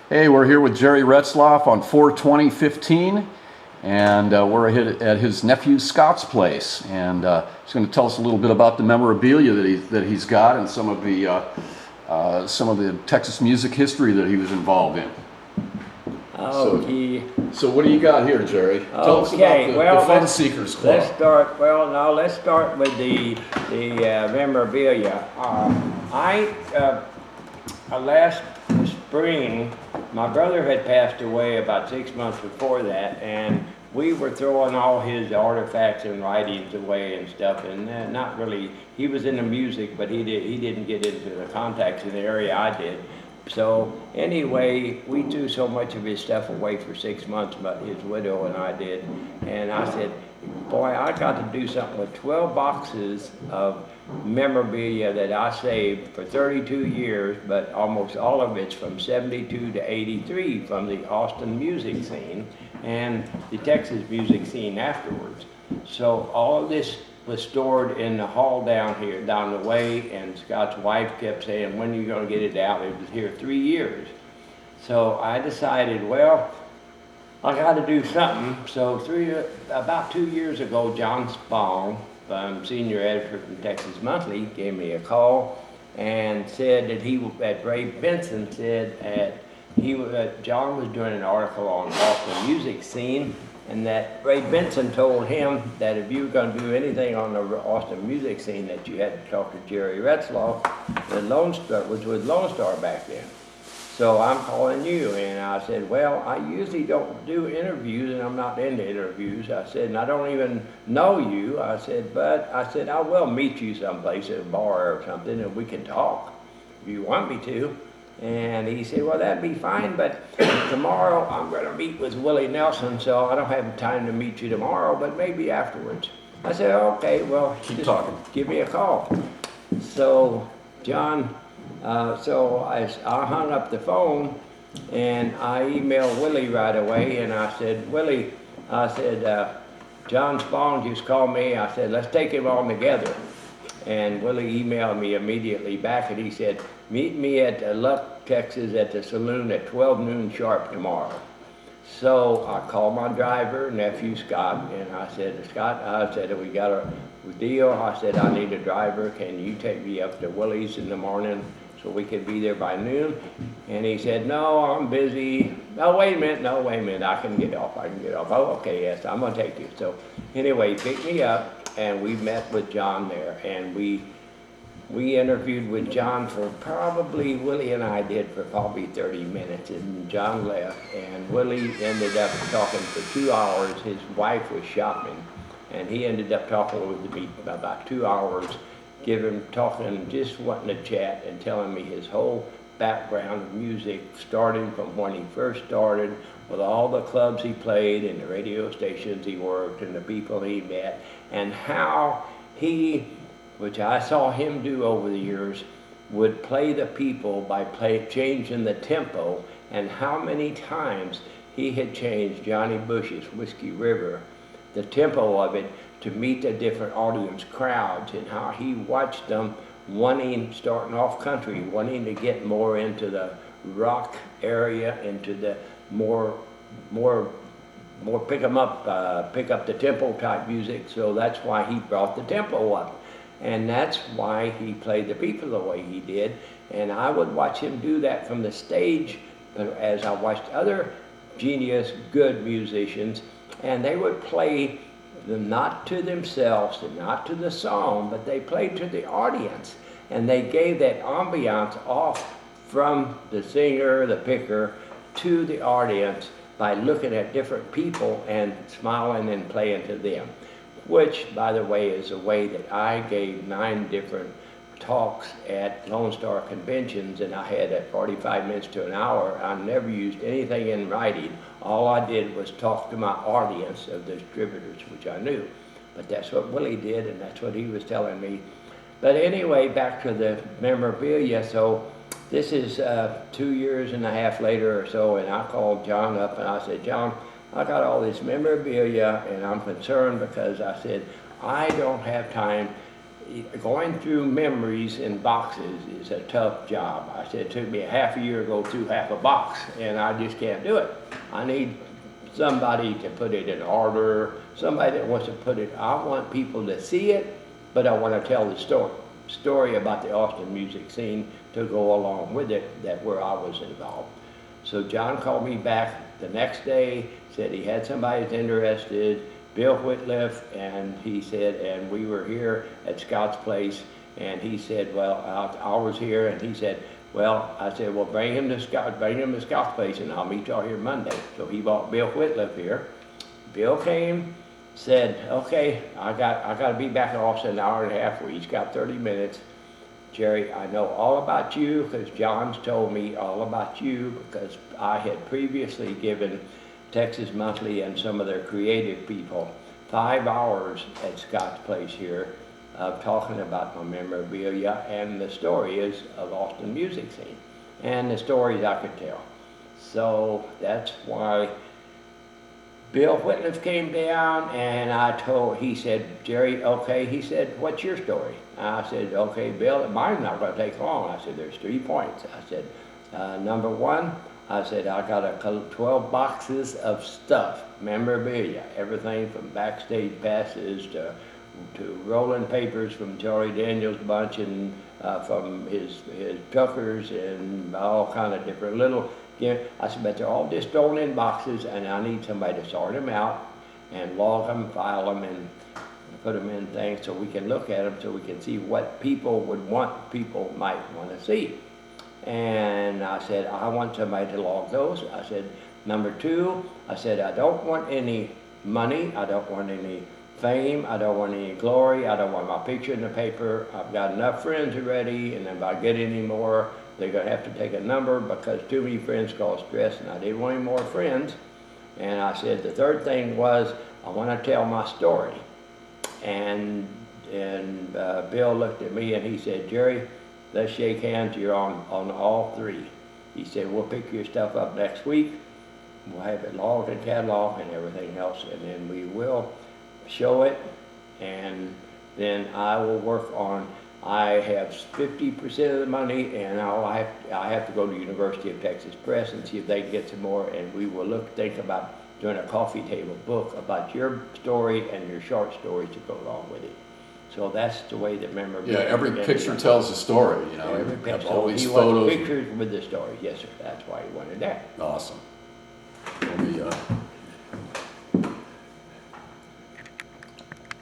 Hey, we're here with Jerry Retzloff on 4/20/15, and we're at his nephew Scott's place, and he's going to tell us a little bit about the memorabilia that he's got and some of the Texas music history that he was involved in. Okay. So what do you got here, Jerry? Tell us about the Funseekers Club. Let's start with the memorabilia. Last spring, my brother had passed away about 6 months before that, and we were throwing all his artifacts and writings away and stuff, and not really. He was into music, but he didn't get into the contacts in the area I did. So anyway, we threw so much of his stuff away for 6 months, but his widow and I did. And I said, boy, I got to do something with 12 boxes of memorabilia that I saved for 32 years, but almost all of it's from 72 to 83 from the Austin music scene and the Texas music scene afterwards. So all of this was stored in the hall down here, down the way, and Scott's wife kept saying, when are you going to get it out? It was here 3 years. So I decided, well, I got to do something. So about 2 years ago, John Spong, senior editor from Texas Monthly, gave me a call and said that Ray Benson said John was doing an article on Austin music scene, and that Ray Benson told him that if you were going to do anything on the Austin music scene, that you had to talk to Jerry Retzloff, which was Lone Star back then. So I'm calling you, and I said, well, I usually don't do interviews, and I'm not into interviews. I said, and I don't even know you. I said, but I will meet you someplace at a bar or something, and we can talk if you want me to. And he said, well, that'd be fine, but tomorrow I'm going to meet with Willie Nelson, so I don't have time to meet you tomorrow, but maybe afterwards. I said, okay, well, keep talking. Give me a call. So John, I hung up the phone, and I emailed Willie right away, and I said, Willie, John Spong just called me. I said, let's take him all together. And Willie emailed me immediately back, and he said, meet me at Luck, Texas at the saloon at 12 noon sharp tomorrow. So I called my driver, nephew Scott, and I said, Scott, we got a deal. I said, I need a driver. Can you take me up to Willie's in the morning so we could be there by noon? And he said, no, I'm busy. No, wait a minute. I can get off. Oh, okay, yes, I'm going to take you. So anyway, he picked me up, and we met with John there, and we interviewed with John Willie and I did for probably 30 minutes, and John left, and Willie ended up talking for 2 hours. His wife was shopping, and he ended up talking with me about 2 hours, talking, just wanting to chat and telling me his whole background of music, starting from when he first started, with all the clubs he played and the radio stations he worked and the people he met, and how he, which I saw him do over the years, would play the people by changing the tempo, and how many times he had changed Johnny Bush's Whiskey River, the tempo of it, to meet the different audience crowds, and how he watched them starting off country, wanting to get more into the rock area, into the more pick up the tempo type music. So that's why he brought the tempo up. And that's why he played the people the way he did. And I would watch him do that from the stage, as I watched other genius, good musicians, and they would play them not to themselves and not to the song, but they played to the audience. And they gave that ambiance off from the singer, the picker, to the audience by looking at different people and smiling and playing to them. Which, by the way, is a way that I gave 9 different talks at Lone Star conventions, and I had at 45 minutes to an hour. I never used anything in writing. All I did was talk to my audience of distributors, which I knew. But that's what Willie did, and that's what he was telling me. But anyway, back to the memorabilia. So this is 2 years and a half later or so, and I called John up, and I said, John, I got all this memorabilia, and I'm concerned because I said, I don't have time going through memories in boxes is a tough job. I said it took me a half a year to go through half a box, and I just can't do it. I need somebody to put it in order, somebody that wants to put it. I want people to see it, but I want to tell the story about the Austin music scene to go along with it, that where I was involved. So John called me back the next day, said he had somebody that's interested, Bill Wittliff, and he said, and we were here at Scott's place, and he said, well, I was here, and he said, well, I said, well, bring him to Scott's place, and I'll meet y'all here Monday. So he brought Bill Wittliff here. Bill came, said, okay, I got to be back in Austin an hour and a half. We each got 30 minutes. Jerry, I know all about you because John's told me all about you, because I had previously given Texas Monthly and some of their creative people 5 hours at Scott's place here of talking about my memorabilia and the stories of Austin music scene and the stories I could tell. So that's why Bill Wittliff came down, and he said, Jerry, okay, he said, what's your story? I said, okay, Bill, mine's not going to take long. I said, there's 3 points. I said, number one, I said, I got 12 boxes of stuff, memorabilia, everything from backstage passes to rolling papers from Charlie Daniels' bunch, and from his truckers, and all kind of different little. I said, but they're all just thrown in boxes, and I need somebody to sort them out and log them, file them, and put them in things so we can look at them, so we can see what people might want to see. And I said, I want somebody to log those. I said, number two, I said, I don't want any money, I don't want any fame, I don't want any glory, I don't want my picture in the paper. I've got enough friends already, and if I get any more, they're going to have to take a number, because too many friends cause stress, and I didn't want any more friends. And I said, the third thing was, I want to tell my story. And Bill looked at me and he said, Jerry, let's shake hands, you're on all 3. He said, we'll pick your stuff up next week, we'll have it logged and cataloged and everything else, and then we will show it, and then I will work on, I have 50% of the money, and I have to go to University of Texas Press and see if they can get some more, and we will think about doing a coffee table book about your story and your short stories to go along with it. So that's the way that memorabilia. Yeah, every picture tells a story, you know. Every You have picture. all these He photos. wanted pictures with the story. Yes, sir. That's why he wanted that. Awesome. Let me